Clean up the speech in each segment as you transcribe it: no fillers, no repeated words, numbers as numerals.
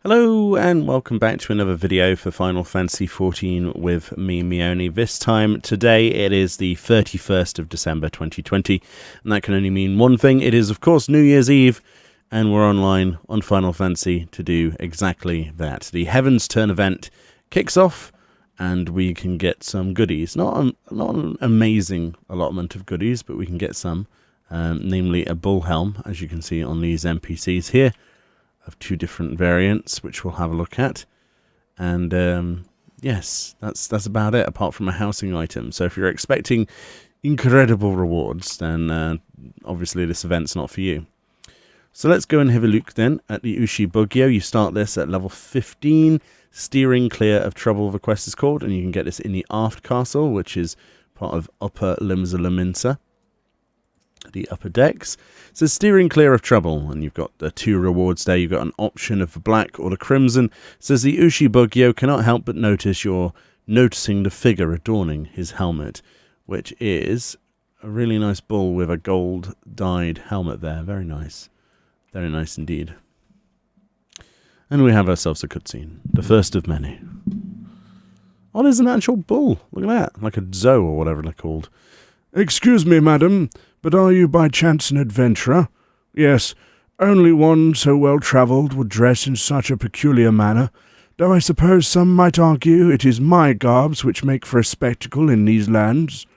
Hello and welcome back to another video for Final Fantasy XIV with me, Meoni. This time, today, it is the 31st of December 2020, and that can only mean one thing. It is, of course, New Year's Eve, and we're online on Final Fantasy to do exactly that. The Heavensturn event kicks off, and we can get some goodies. Not an amazing allotment of goodies, but we can get some, namely a bull helm, as you can see on these NPCs here, of two different variants, which we'll have a look at. And yes, that's about it, apart from a housing item. So if you're expecting incredible rewards, then obviously this event's not for you. So let's go and have a look then at the Ushi Bugyo. You start this at level 15. Steering Clear of Trouble, the quest is called, and you can get this in the Aft Castle, which is part of Upper Limsa, the upper decks. So Steering Clear of Trouble, and you've got the two rewards there. You've got an option of the black or the crimson. It says the Ushi Bugyo cannot help but notice you're noticing the figure adorning his helmet, which is a really nice bull with a gold dyed helmet there. Very nice. Very nice indeed. And we have ourselves a cutscene, the first of many. Oh, there's an actual bull. Look at that, like a Zo or whatever they're called. Excuse me, madam, but are you by chance an adventurer? Yes, only one so well-travelled would dress in such a peculiar manner, though I suppose some might argue it is my garbs which make for a spectacle in these lands.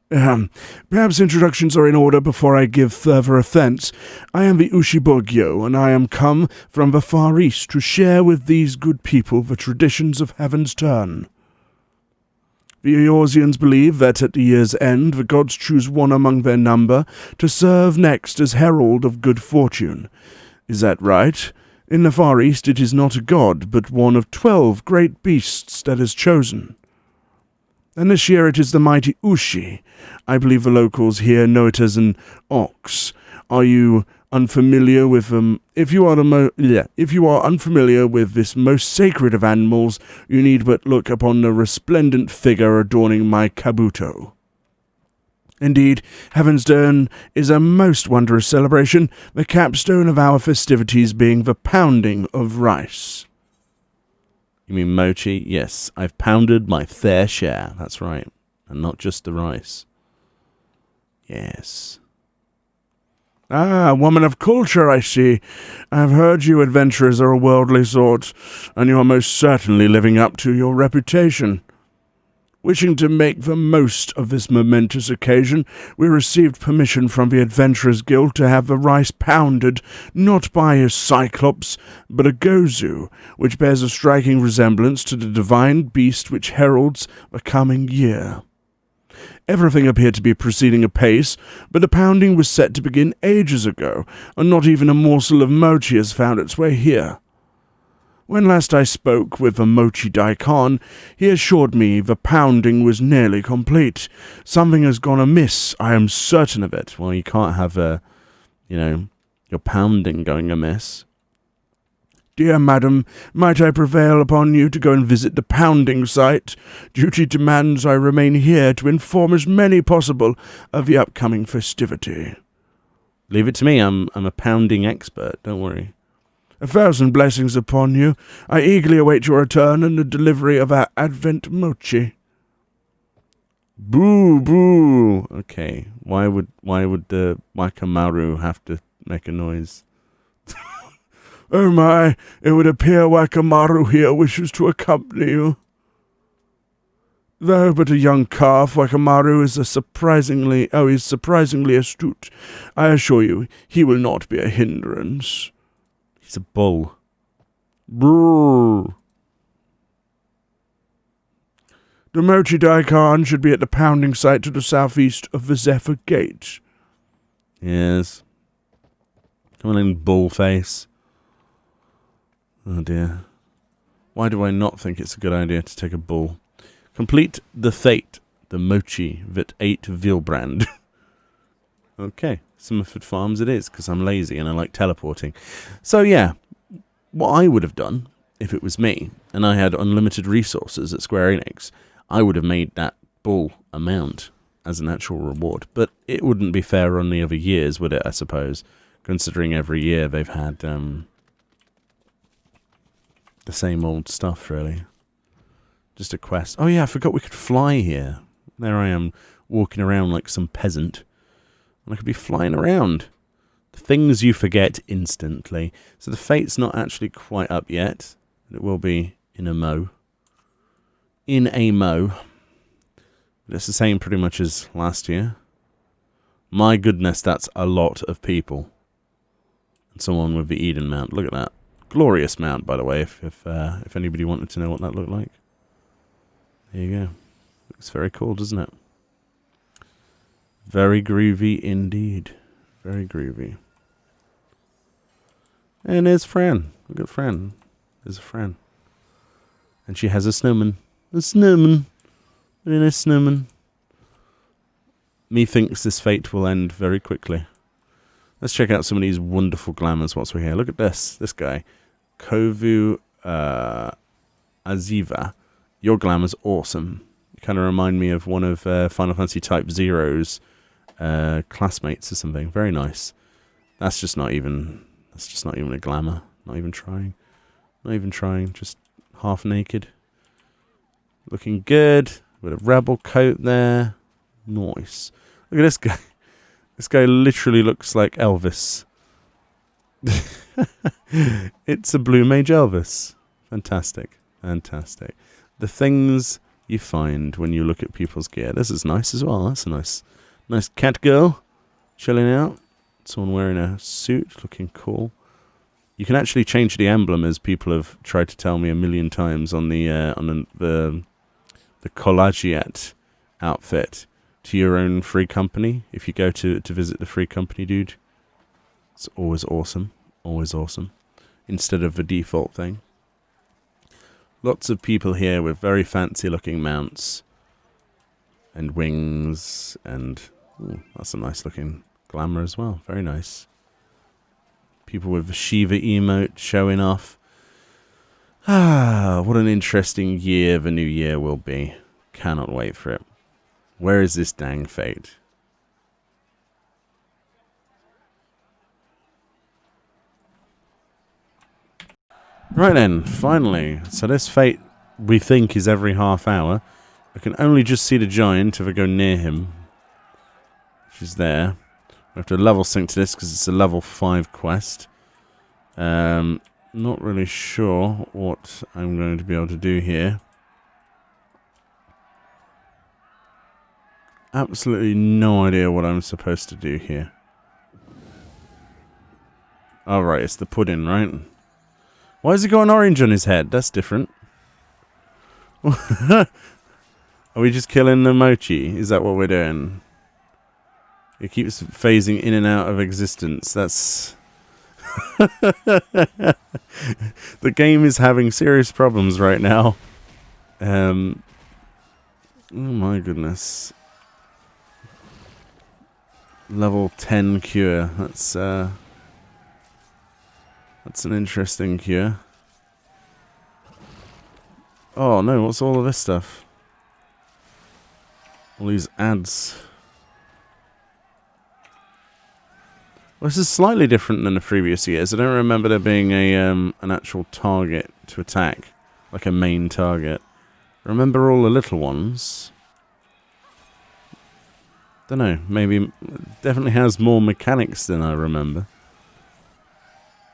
Perhaps introductions are in order before I give further offence. I am the Ushi Bugyo, and I am come from the Far East to share with these good people the traditions of Heavensturn. The Eorzeans believe that at the year's end the gods choose one among their number to serve next as herald of good fortune. Is that right? In the Far East it is not a god, but one of 12 great beasts that is chosen. And this year it is the mighty Ushi. I believe the locals here know it as an ox. Are you unfamiliar with them? If you are unfamiliar with this most sacred of animals, you need but look upon the resplendent figure adorning my kabuto. Indeed, Heavensturn is a most wondrous celebration, the capstone of our festivities being the pounding of rice. You mean mochi? Yes, I've pounded my fair share. That's right. And not just the rice. Yes. Ah, woman of culture, I see. I've heard you adventurers are a worldly sort, and you are most certainly living up to your reputation. Wishing to make the most of this momentous occasion, we received permission from the Adventurers Guild to have the rice pounded, not by a Cyclops, but a Gozu, which bears a striking resemblance to the divine beast which heralds the coming year. Everything appeared to be proceeding apace, but the pounding was set to begin ages ago, and not even a morsel of mochi has found its way here. When last I spoke with the Mochi Daikon, he assured me the pounding was nearly complete. Something has gone amiss, I am certain of it. Well, you can't have your pounding going amiss. Dear madam, might I prevail upon you to go and visit the pounding site? Duty demands I remain here to inform as many possible of the upcoming festivity. Leave it to me, I'm a pounding expert, don't worry. 1,000 blessings upon you. I eagerly await your return and the delivery of our Advent mochi. Boo, boo. Okay, why would the Wakamaru have to make a noise? Oh my, it would appear Wakamaru here wishes to accompany you. Though but a young calf, Wakamaru is surprisingly astute. I assure you, he will not be a hindrance. He's a bull. Brrr. The Mochi Daikon should be at the pounding site to the southeast of the Zephyr Gate. Yes. Come on in, bullface. Oh dear. Why do I not think it's a good idea to take a bull? Complete the fate, the mochi that ate Vilbrand. Okay, Summerford Farms it is, because I'm lazy and I like teleporting. So yeah, what I would have done, if it was me, and I had unlimited resources at Square Enix, I would have made that bull amount as an actual reward. But it wouldn't be fair on the other years, would it, I suppose? Considering every year they've had the same old stuff, really. Just a quest. Oh yeah, I forgot we could fly here. There I am, walking around like some peasant. And I could be flying around. The things you forget instantly. So the fate's not actually quite up yet. It will be in a mo. In a mo. But it's the same pretty much as last year. My goodness, that's a lot of people. And someone with the Eden mount. Look at that. Glorious mount, by the way, if anybody wanted to know what that looked like. There you go. Looks very cool, doesn't it? Very groovy indeed. Very groovy. And there's Fran. Look at Fran. There's a Fran. And she has a snowman. A snowman. Very nice snowman. Methinks this fate will end very quickly. Let's check out some of these wonderful glamours whilst we're here. Look at this. This guy. Kovu Aziva. Your glamour's awesome. You kind of remind me of one of Final Fantasy Type Zero's classmates or something. Very nice. That's just not even a glamour. Not even trying. Not even trying. Just half naked. Looking good. With a rebel coat there. Nice. Look at this guy. This guy literally looks like Elvis. It's a Blue Mage Elvis. Fantastic. Fantastic. The things you find when you look at people's gear. This is nice as well. That's a nice cat girl chilling out. Someone wearing a suit, looking cool. You can actually change the emblem, as people have tried to tell me a million times, on the Collagiat outfit to your own free company. If you go to visit the free company, dude, it's always awesome. Always awesome. Instead of the default thing. Lots of people here with very fancy looking mounts and wings, and ooh, that's a nice looking glamour as well. Very nice. People with the Shiva emote showing off. Ah, what an interesting year the new year will be. Cannot wait for it. Where is this dang fate? Right then, finally. So this fate, we think, is every half hour. I can only just see the giant if I go near him. She's there. We have to level sync to this because it's a level 5 quest. Not really sure what I'm going to be able to do here. Absolutely no idea what I'm supposed to do here. Alright, it's the pudding, right? Why has he got an orange on his head? That's different. Are we just killing the mochi? Is that what we're doing? It keeps phasing in and out of existence. That's... The game is having serious problems right now. Oh my goodness. Level 10 cure. That's an interesting cure. Oh no, what's all of this stuff? All these ads. Well, this is slightly different than the previous years. I don't remember there being a an actual target to attack, like a main target. I remember all the little ones. Don't know, maybe definitely has more mechanics than I remember.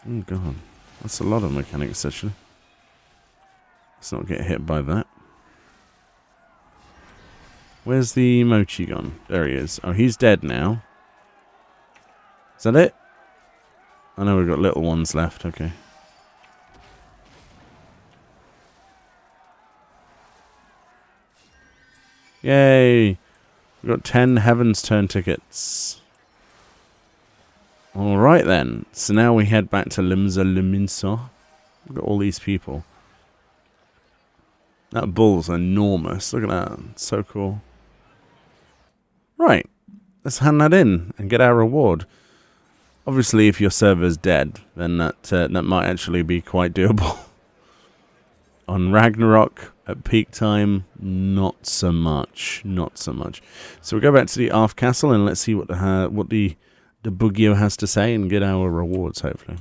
Oh god, that's a lot of mechanics actually. Let's not get hit by that. Where's the mochi gone? There he is. Oh, he's dead now. Is that it? I know we've got little ones left, okay. Yay! We've got 10 Heavensturn tickets. Alright then. So now we head back to Limsa Liminsa. Look at all these people. That bull's enormous. Look at that. It's so cool. Right. Let's hand that in and get our reward. Obviously, if your server's dead, then that might actually be quite doable. On Ragnarok, at peak time, not so much. Not so much. So we'll go back to the Arf Castle and let's see what the Bugio has to say and get our rewards, hopefully.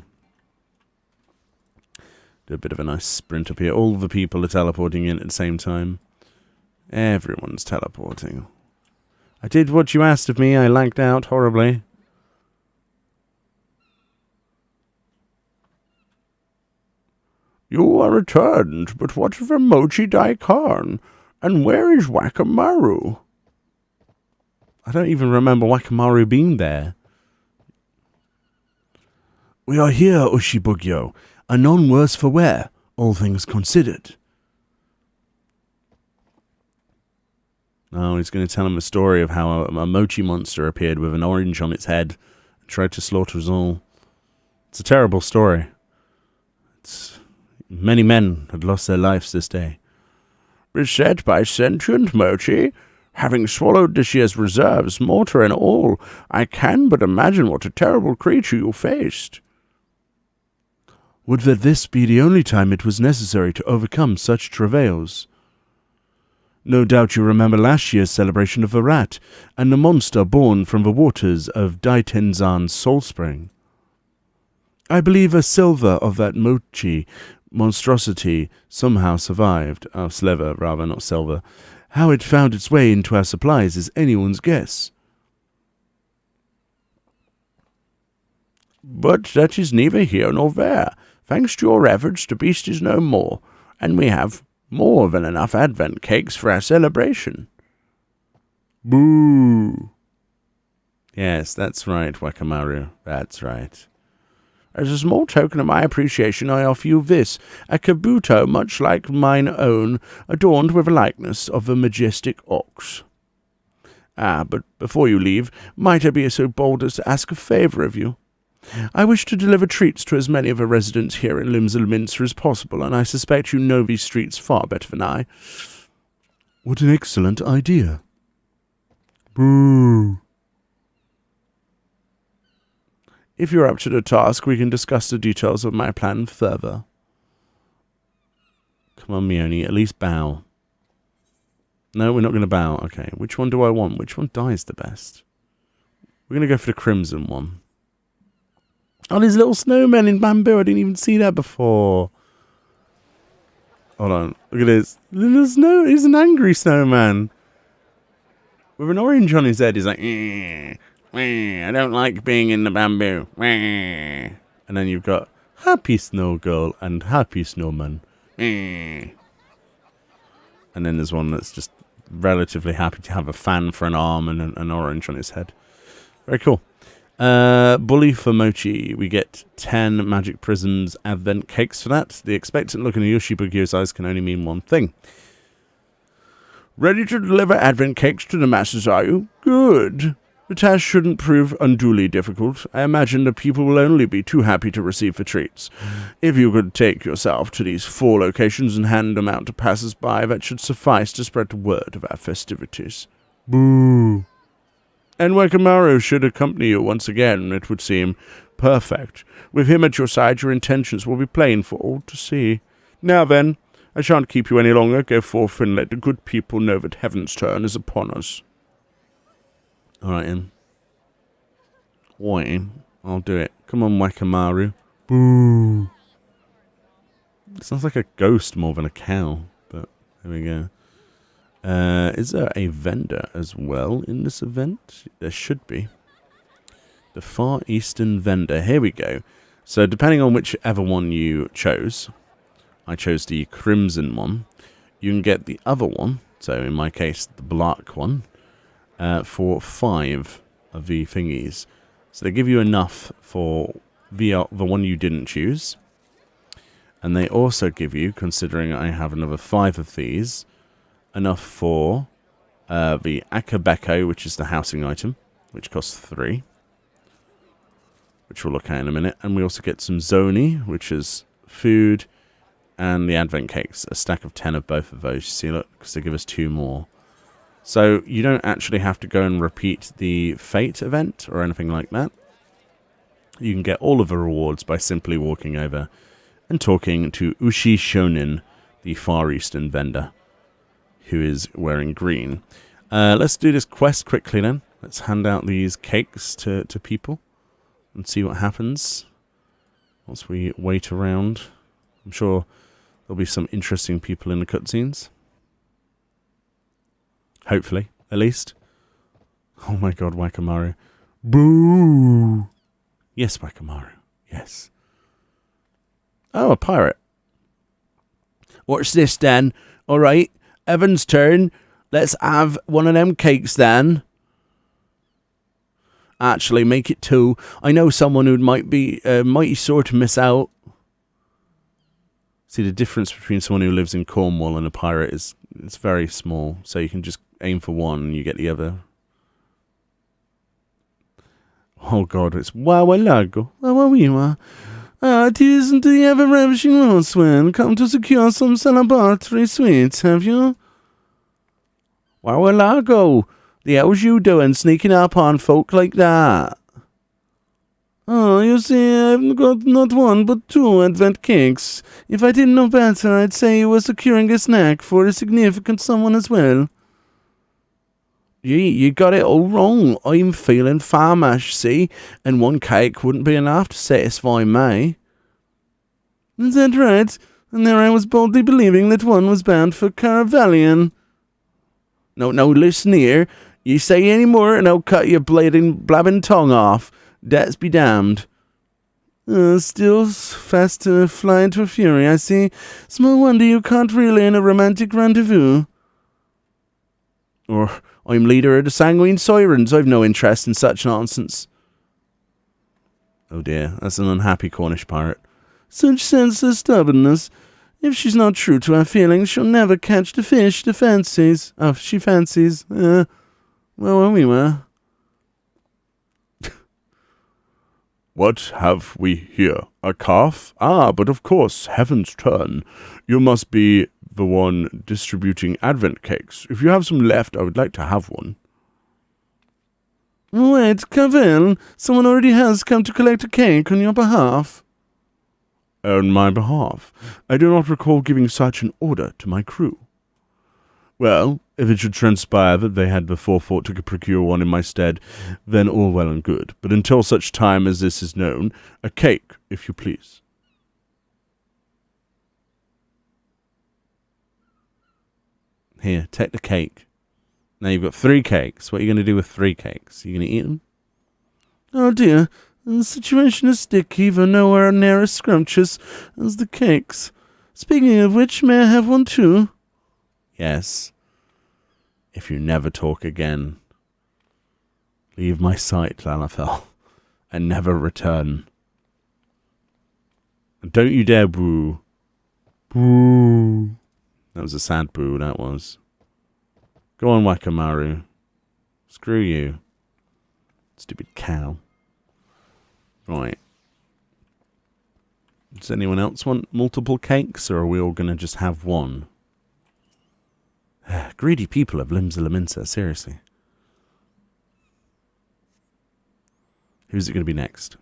Do a bit of a nice sprint up here. All the people are teleporting in at the same time. Everyone's teleporting. I did what you asked of me. I lagged out horribly. You are returned, but what of Emoji Daikhan? And where is Wakamaru? I don't even remember Wakamaru being there. We are here, Ushibugyo, and none worse for wear, all things considered. Oh, he's going to tell him a story of how a mochi monster appeared with an orange on its head and tried to slaughter us all. It's a terrible story. Many men had lost their lives this day. Beset by sentient mochi, having swallowed this year's reserves, mortar and all, I can but imagine what a terrible creature you faced. Would that this be the only time it was necessary to overcome such travails? No doubt you remember last year's celebration of the rat, and the monster born from the waters of Daitenzan's soul spring. I believe a silver of that mochi monstrosity somehow survived. Oh, sliver, rather, not silver. How it found its way into our supplies is anyone's guess. But that is neither here nor there. Thanks to your efforts, the beast is no more, and we have more than enough advent cakes for our celebration. Boo! Yes, that's right, Wakamaru. That's right. As a small token of my appreciation, I offer you this, a kabuto much like mine own, adorned with a likeness of the majestic ox. Ah, but before you leave, might I be so bold as to ask a favour of you? I wish to deliver treats to as many of the residents here in Limsel Minster as possible, and I suspect you know these streets far better than I. What an excellent idea. Boo! If you're up to the task, we can discuss the details of my plan further. Come on, Meoni, at least bow. No, we're not going to bow. Okay, which one do I want? Which one dies the best? We're going to go for the crimson one. Oh, there's little snowmen in bamboo. I didn't even see that before. Hold on. Look at this. Little snow. He's an angry snowman. With an orange on his head. He's like, I don't like being in the bamboo. And then you've got happy snow girl and happy snowman. And then there's one that's just relatively happy to have a fan for an arm and an orange on his head. Very cool. Bully for Mochi. We get 10 magic prisms advent cakes for that. The expectant look in Yoshibugyo's eyes can only mean one thing. Ready to deliver advent cakes to the masses, are you? Good. The task shouldn't prove unduly difficult. I imagine the people will only be too happy to receive the treats. If you could take yourself to these 4 locations and hand them out to passers-by, that should suffice to spread the word of our festivities. Boo! And Wakamaru should accompany you once again, it would seem. Perfect. With him at your side, your intentions will be plain for all to see. Now then, I shan't keep you any longer. Go forth and let the good people know that Heavensturn is upon us. Alright, then. Wait, I'll do it. Come on, Wakamaru. Boo! It sounds like a ghost more than a cow, but there we go. Is there a vendor as well in this event? There should be. The Far Eastern vendor. Here we go. So depending on whichever one you chose, I chose the crimson one. You can get the other one, so in my case the black one, for 5 of the thingies. So they give you enough for the one you didn't choose. And they also give you, considering I have another 5 of these, enough for the Akabeko, which is the housing item, which costs 3. Which we'll look at in a minute. And we also get some Zoni, which is food, and the Advent Cakes, a stack of 10 of both of those. You see, look, because they give us 2 more. So you don't actually have to go and repeat the Fate event or anything like that. You can get all of the rewards by simply walking over and talking to Ushi Shonin, the Far Eastern vendor, who is wearing green. Let's do this quest quickly then. Let's hand out these cakes to people and see what happens once we wait around I'm sure there'll be some interesting people in the cutscenes. Hopefully, at least. Oh my god, Wakamaru. Boo! Yes, Wakamaru. Yes. Oh, a pirate. What's this then? Alright, Evan's turn. Let's have one of them cakes then. Actually, make it 2. I know someone who might be mighty sore to miss out. See, the difference between someone who lives in Cornwall and a pirate is it's very small. So you can just aim for one and you get the other. Oh god, it's Wawalago. Wawawiwa. It isn't the ever-ravishing Roswell. Come to secure some celebratory sweets, have you? Wawalago. The hell's you doing sneaking up on folk like that? Oh, you see, I've got not 1 but 2 advent cakes. If I didn't know better, I'd say you were securing a snack for a significant someone as well. You got it all wrong. I'm feeling famished, see? And 1 cake wouldn't be enough to satisfy me. Is that right? And there I was boldly believing that 1 was bound for Caravalian. No, listen here. You say any more and I'll cut your blabbing tongue off. That's be damned. Still fast to fly into a fury, I see. Small wonder you can't reel in a romantic rendezvous. Or I'm leader of the Sanguine Sirens. I've no interest in such nonsense. Oh dear, that's an unhappy Cornish pirate. Such senseless stubbornness. If she's not true to her feelings, she'll never catch the fish she fancies. Well, we were. What have we here? A calf? Ah, but of course, Heavensturn. You must be the one distributing advent cakes. If you have some left, I would like to have one. Wait, Cavell, someone already has come to collect a cake on your behalf. On my behalf? I do not recall giving such an order to my crew. Well, if it should transpire that they had the forethought to procure one in my stead, then all well and good. But until such time as this is known, a cake, if you please. Here, take the cake. Now you've got 3 cakes. What are you going to do with 3 cakes? Are you going to eat them? Oh dear, the situation is sticky, though nowhere near as scrumptious as the cakes. Speaking of which, may I have one too? Yes. If you never talk again, leave my sight, Lalafell, and never return. And don't you dare boo. Boo. That was a sad boo, that was. Go on, Wakamaru. Screw you. Stupid cow. Right. Does anyone else want multiple cakes, or are we all going to just have one? Greedy people of Limsa Laminsa, seriously. Who's it going to be next?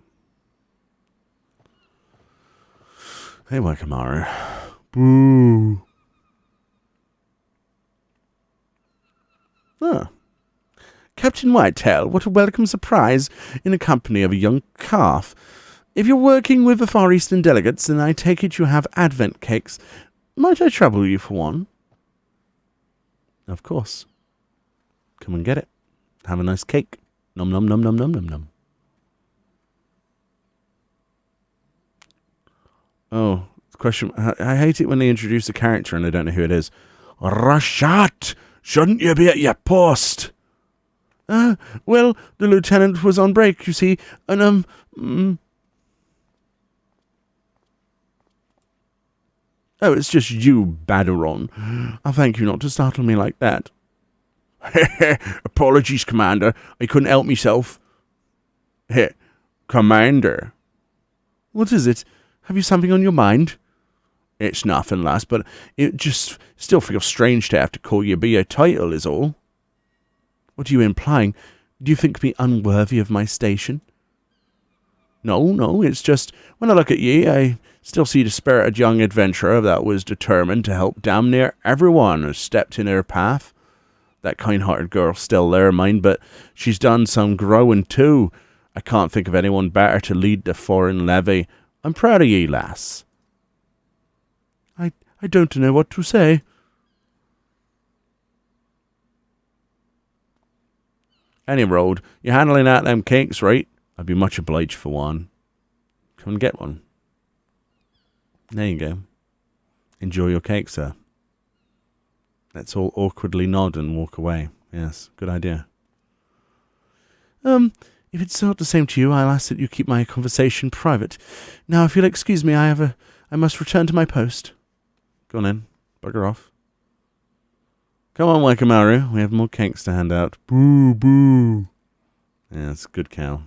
Hey, Wakamaru. Boo. Ah. Captain Whitetail, what a welcome surprise in the company of a young calf. If you're working with the Far Eastern delegates, then I take it you have advent cakes. Might I trouble you for one? Of course. Come and get it. Have a nice cake. Nom nom nom nom nom nom nom. Oh, question. I hate it when they introduce a character and I don't know who it is. Rashat! Shouldn't you be at your post? Well, the lieutenant was on break, you see, and, Oh, it's just you, Baderon. I thank you not to startle me like that. Apologies, Commander. I couldn't help myself. Commander. What is it? Have you something on your mind? It's nothing, lass, but it just still feels strange to have to call you by your title, is all. What are you implying? Do you think me unworthy of my station? No, it's just, when I look at ye, I still see the spirited young adventurer that was determined to help damn near everyone who stepped in her path. That kind-hearted girl's still there, mind, but she's done some growing too. I can't think of anyone better to lead the foreign levy. I'm proud of ye, lass. I don't know what to say. Any road, you're handling out them cakes, right? I'd be much obliged for one. Come and get one. There you go. Enjoy your cake, sir. Let's all awkwardly nod and walk away. Yes, good idea. If it's not the same to you, I'll ask that you keep my conversation private. Now, if you'll excuse me, I must return to my post. Go on in. Bugger off. Come on, Wakamaru. We have more cakes to hand out. Boo, boo. Yeah, it's a good cow.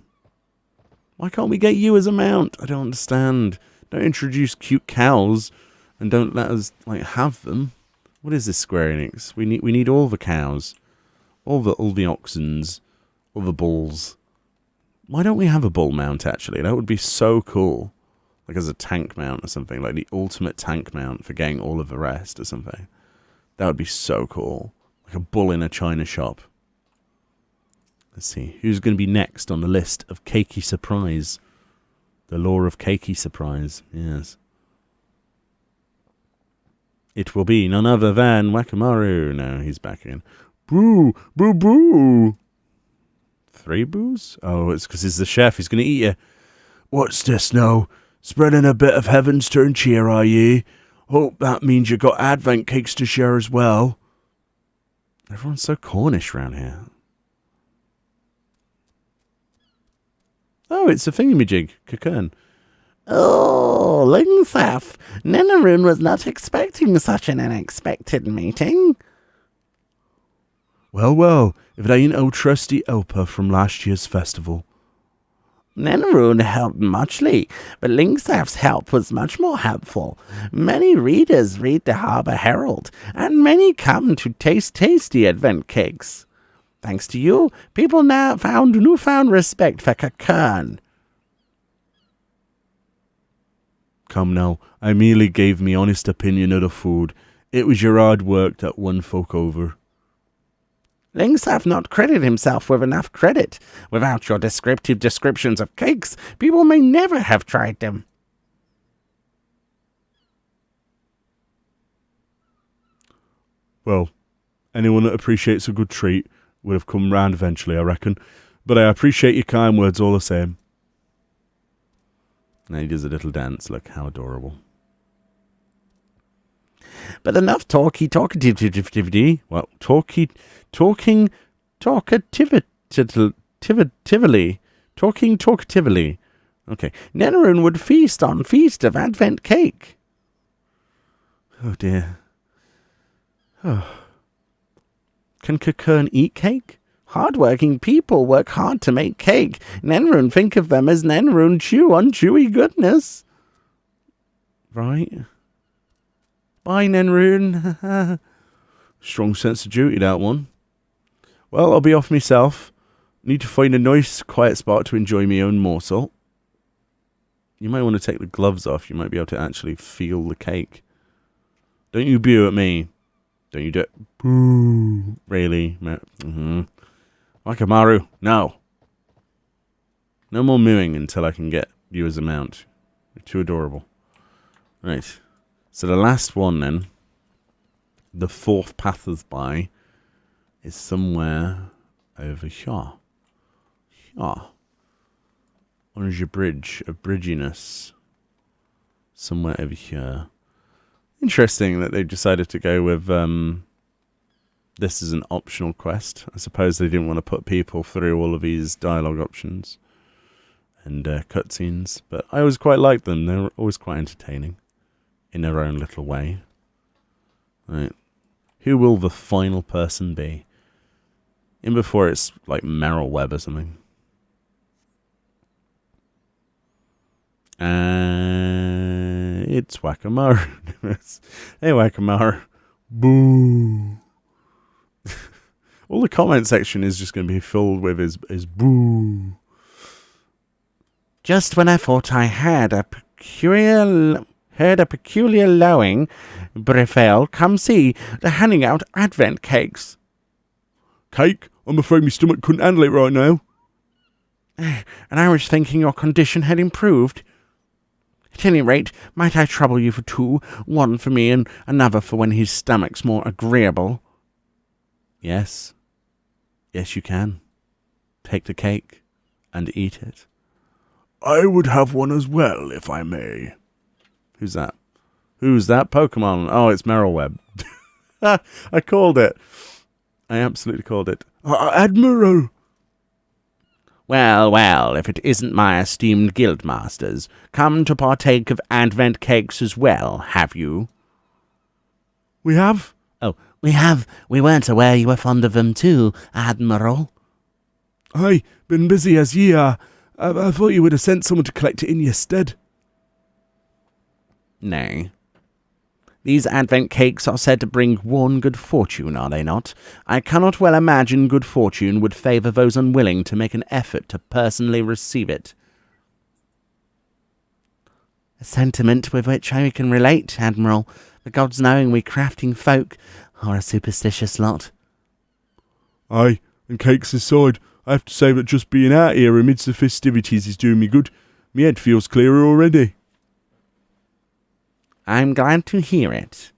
Why can't we get you as a mount? I don't understand. Don't introduce cute cows and don't let us, have them. What is this, Square Enix? We need all the cows. All the oxens. All the bulls. Why don't we have a bull mount, actually? That would be so cool. Like as a tank mount or something. Like the ultimate tank mount for getting all of the rest or something. That would be so cool. Like a bull in a china shop. Let's see. Who's going to be next on the list of Cakey Surprise? The lore of Cakey Surprise. Yes. It will be none other than Wakamaru. No, he's back again. Boo! Boo boo! 3 boos? Oh, it's because he's the chef. He's going to eat you. What's this now? Spreading a bit of Heavensturn cheer, are ye? Hope that means you got Advent cakes to share as well. Everyone's so Cornish round here. Oh, it's a thingamajig. Cocoon. Oh, Lingsaf. Nenarune was not expecting such an unexpected meeting. Well, well, if it ain't old trusty Elper from last year's festival. Nenarune helped muchly, but Lingsaf's help was much more helpful. Many readers read the Harbour Herald, and many come to taste tasty Advent cakes. Thanks to you, people now found newfound respect for Cocoon. Come now, I merely gave me honest opinion of the food. It was your hard work that won folk over. Lingsaf not credit himself with enough credit. Without your descriptive descriptions of cakes, people may never have tried them. Well, anyone that appreciates a good treat would have come round eventually, I reckon. But I appreciate your kind words all the same. Now he does a little dance. Look, how adorable. But enough talkativity. Well, talkatively. Okay. Nenarune would feast on feast of Advent cake. Oh dear. Oh. Can Cocoon eat cake? Hard-working people work hard to make cake. Nenarune think of them as Nenarune chew on chewy goodness. Right. Bye, Nenarune. Strong sense of duty, that one. Well, I'll be off myself. Need to find a nice, quiet spot to enjoy my own morsel. You might want to take the gloves off. You might be able to actually feel the cake. Don't you boo at me. Don't you do it. Boo. Really? Mm-hmm. Wakamaru, no. No more mooing until I can get you as a mount. You're too adorable. Right. So the last one then, the 4th passers-by, is somewhere over here. Here. On your bridge of bridginess. Somewhere over here. Interesting that they decided to go with this is an optional quest. I suppose they didn't want to put people through all of these dialogue options and cutscenes, but I always quite liked them. They were always quite entertaining in their own little way. Right. Who will the final person be? In before it's like Meryl Webb or something. It's Wakamaru. Hey, Wakamaru. Boo. All the comment section is just going to be filled with his boo. Just when I thought I heard a peculiar lowing, Brefel, come see, they're handing out Advent cakes. Cake? I'm afraid my stomach couldn't handle it right now. And I was thinking your condition had improved. At any rate, might I trouble you for 2, one for me and another for when his stomach's more agreeable? Yes. Yes, you can. Take the cake and eat it. I would have one as well, if I may. Who's that? Who's that Pokemon? Oh, it's Merylweb. I called it. I absolutely called it. Admiral! Well, well, if it isn't my esteemed guildmasters, come to partake of Advent cakes as well, have you? We have? Oh, we have. We weren't aware you were fond of them too, Admiral. Aye, been busy as ye are. I thought you would have sent someone to collect it in your stead. Nay. These Advent cakes are said to bring one good fortune, are they not? I cannot well imagine good fortune would favour those unwilling to make an effort to personally receive it. A sentiment with which I can relate, Admiral, the gods knowing we crafting folk are a superstitious lot. Aye, and cakes aside, I have to say that just being out here amidst the festivities is doing me good. Me head feels clearer already. I'm glad to hear it.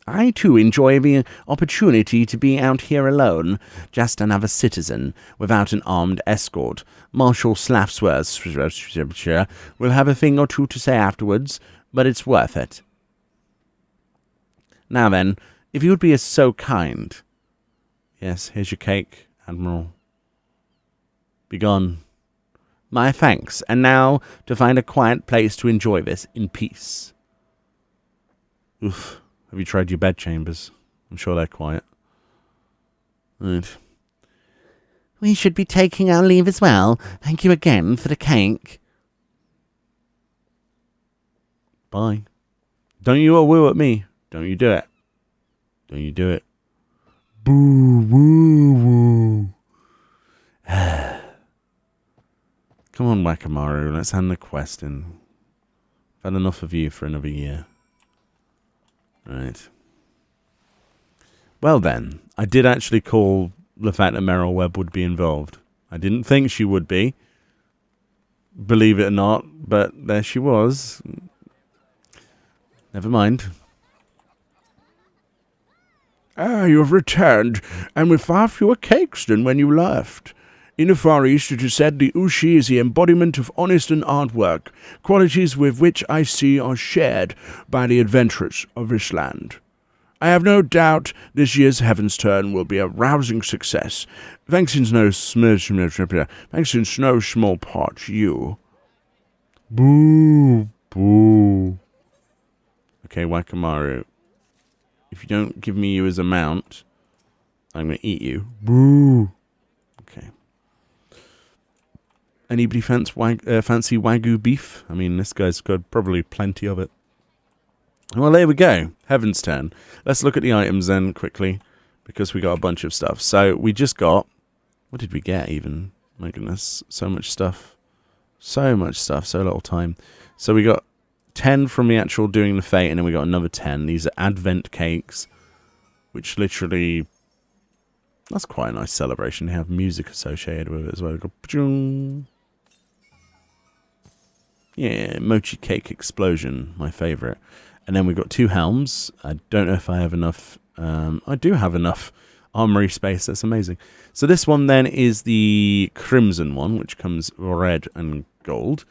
I too enjoy the opportunity to be out here alone, just another citizen, without an armed escort. Marshal Slafsworth will have a thing or two to say afterwards, but it's worth it. Now then, if you would be so kind. Yes, here's your cake, Admiral. Begone. My thanks, and now to find a quiet place to enjoy this in peace. Oof. Have you tried your bed chambers? I'm sure they're quiet. Right. We should be taking our leave as well. Thank you again for the cake. Bye. Don't you woo at me. Don't you do it. Don't you do it. Boo, woo, woo. Come on, Wakamaru, let's hand the quest in. I've had enough of you for another year. Right. Well then, I did actually call the fact that Merylweb would be involved. I didn't think she would be, believe it or not, but there she was. Never mind. Ah, you have returned, and with far fewer cakes than when you left. In the Far East, it is said the Ushi is the embodiment of honest and hard work, qualities with which I see are shared by the adventurers of this land. I have no doubt this year's Heavensturn will be a rousing success, thanks in no small part to you. Boo, boo. Okay, Wakamaru. If you don't give me you as a mount, I'm going to eat you. Boo. Okay. Anybody fancy Wagyu beef? I mean, this guy's got probably plenty of it. Well, there we go. Heavensturn. Let's look at the items then quickly, because we got a bunch of stuff. So we just got... What did we get even? My goodness. So much stuff. So much stuff. So little time. So we got 10 from the actual doing the fate, and then we got another 10. These are Advent cakes, which literally... That's quite a nice celebration. They have music associated with it as well. Yeah, mochi cake explosion, my favourite. And then we've got 2 helms. I don't know if I have enough. I do have enough armory space. That's amazing. So this one then is the crimson one, which comes red and gold.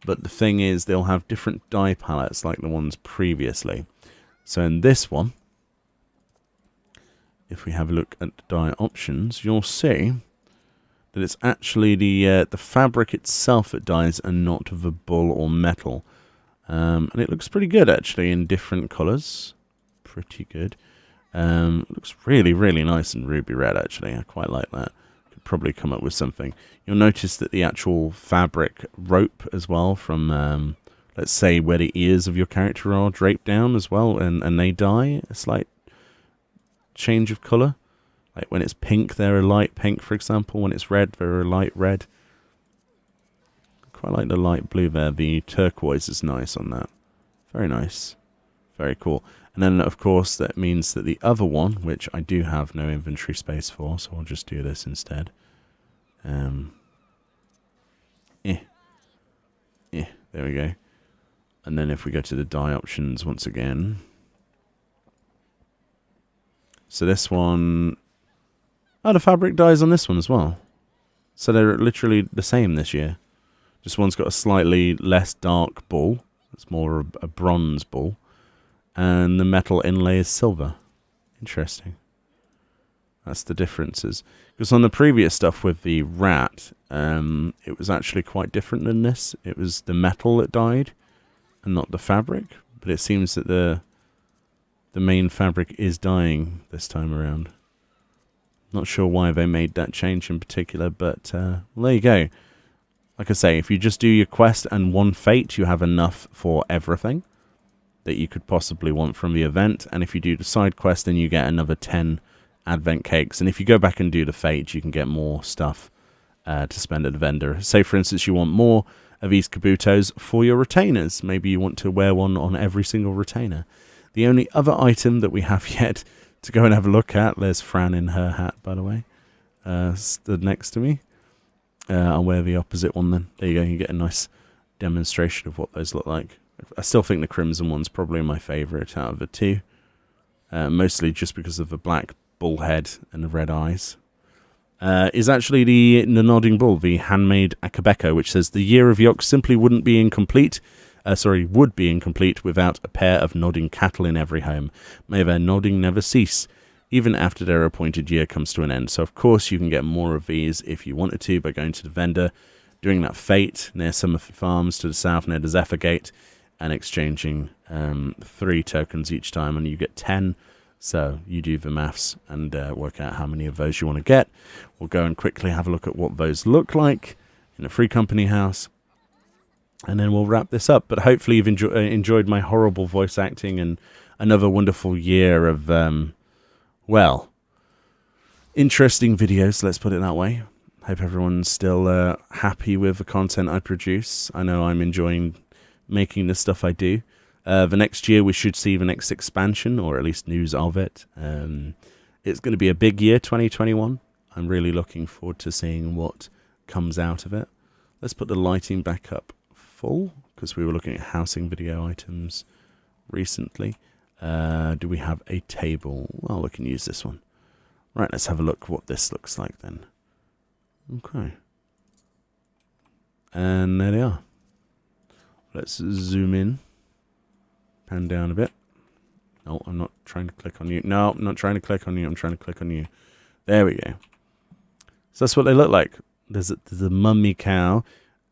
But the thing is, they'll have different dye palettes like the ones previously. So in this one, if we have a look at the dye options, you'll see that it's actually the fabric itself that dyes and not the bull or metal. And it looks pretty good, actually, in different colours. Pretty good. Looks really, really nice in ruby red, actually. I quite like that. Could probably come up with something. You'll notice that the actual fabric rope as well from, let's say, where the ears of your character are draped down as well, and they dye a slight change of colour. Like when it's pink, they're a light pink, for example. When it's red, they're a light red. Quite like the light blue there. The turquoise is nice on that. Very nice. Very cool. And then, of course, that means that the other one, which I do have no inventory space for, so I'll just do this instead. There we go. And then if we go to the dye options once again. So this one... Oh, the fabric dyes on this one as well. So they're literally the same this year. Just one's got a slightly less dark bull. It's more a bronze bull. And the metal inlay is silver. Interesting. That's the differences. Because on the previous stuff with the rat, it was actually quite different than this. It was the metal that dyed and not the fabric. But it seems that the main fabric is dyeing this time around. Not sure why they made that change in particular, but well, there you go. Like I say, if you just do your quest and one fate, you have enough for everything that you could possibly want from the event. And if you do the side quest, then you get another 10 advent cakes. And if you go back and do the fate, you can get more stuff to spend at the vendor. Say, for instance, you want more of these kabutos for your retainers. Maybe you want to wear one on every single retainer. The only other item that we have yet to go and have a look at, there's Fran in her hat, by the way, stood next to me. I'll wear the opposite one then. There you go, you get a nice demonstration of what those look like. I still think the crimson one's probably my favourite out of the two. Mostly just because of the black bull head and the red eyes. Is actually the nodding bull, the handmade Akabeko, which says the year of the ox simply would be incomplete without a pair of nodding cattle in every home. May their nodding never cease, even after their appointed year comes to an end. So, of course, you can get more of these if you wanted to by going to the vendor, doing that fate near some of the farms to the south near the Zephyr Gate, and exchanging 3 tokens each time, and you get 10. So you do the maths and work out how many of those you want to get. We'll go and quickly have a look at what those look like in a free company house. And then we'll wrap this up. But hopefully you've enjoyed my horrible voice acting and another wonderful year of, well, interesting videos, let's put it that way. Hope everyone's still happy with the content I produce. I know I'm enjoying making the stuff I do. The next year we should see the next expansion, or at least news of it. It's going to be a big year, 2021. I'm really looking forward to seeing what comes out of it. Let's put the lighting back up full, because we were looking at housing video items recently. Do we have a table? Well, we can use this one. Right, let's have a look what this looks like then. Okay. And there they are. Let's zoom in. Pan down a bit. No, I'm not trying to click on you. No, I'm not trying to click on you. I'm trying to click on you. There we go. So that's what they look like. There's a mummy cow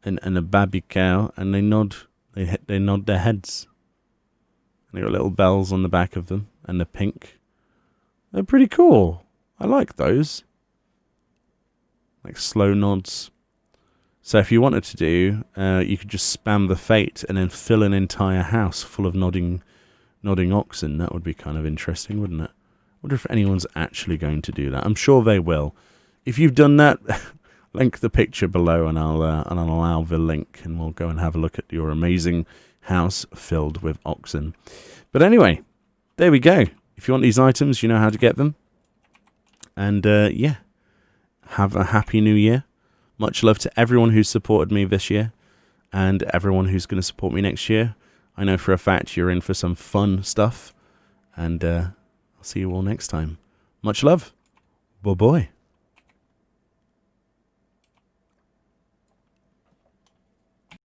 and a baby cow, and they nod their heads. And they got little bells on the back of them, and they're pink. They're pretty cool. I like those. Like slow nods. So if you wanted to do, you could just spam the fate and then fill an entire house full of nodding oxen. That would be kind of interesting, wouldn't it? I wonder if anyone's actually going to do that. I'm sure they will. If you've done that, link the picture below, and I'll allow the link, and we'll go and have a look at your amazing house filled with oxen. But anyway, there we go. If you want these items, you know how to get them. And yeah, have a happy new year. Much love to everyone who's supported me this year and everyone who's going to support me next year. I know for a fact you're in for some fun stuff, and I'll see you all next time. Much love. Bye-bye.